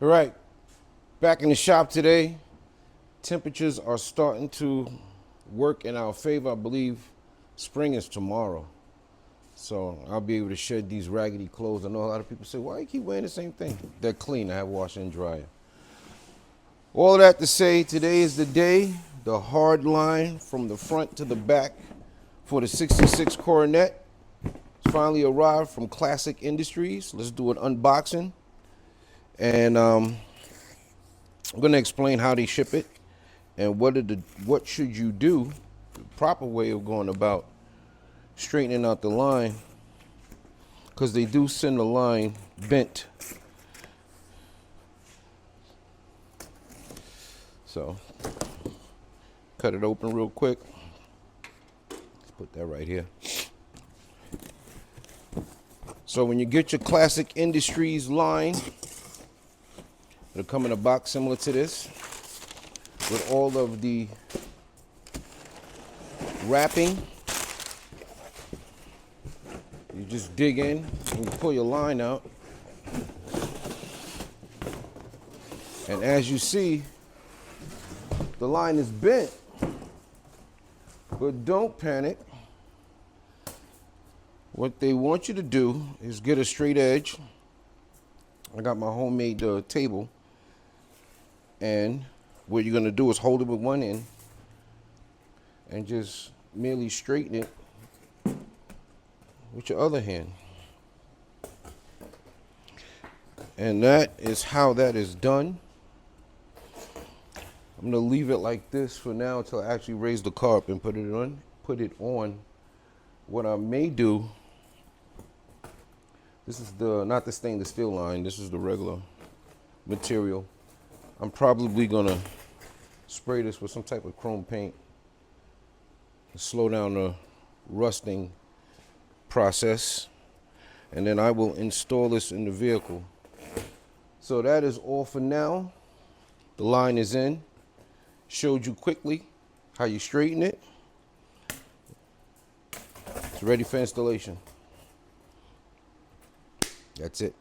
All right, back in the shop today. Temperatures are starting to work in our favor. I believe spring is tomorrow. So I'll be able to shed these raggedy clothes. I know a lot of people say, why you keep wearing the same thing? They're clean. I have washer and dryer. All that to say, today is the day, the hard line from the front to the back for the 66 Coronet. It's finally arrived from Classic Industries. Let's do an unboxing. And I'm going to explain how they ship it and what should you do, the proper way of going about straightening out the line, because they do send the line bent. So cut it open real quick. Let's put that right here. So when you get your Classic Industries line, it'll come in a box similar to this with all of the wrapping. You just dig in and you pull your line out. And as you see, the line is bent, but don't panic. What they want you to do is get a straight edge. I got my homemade table, and what you're gonna do is hold it with one end and just merely straighten it with your other hand. And that is how that is done. I'm gonna leave it like this for now until I actually raise the car up and put it on. What I may do, this is not the stainless steel line, this is the regular material. I'm probably gonna spray this with some type of chrome paint to slow down the rusting process, and then I will install this in the vehicle. So that is all for now. The line is in. Showed you quickly how you straighten it. It's ready for installation. That's it.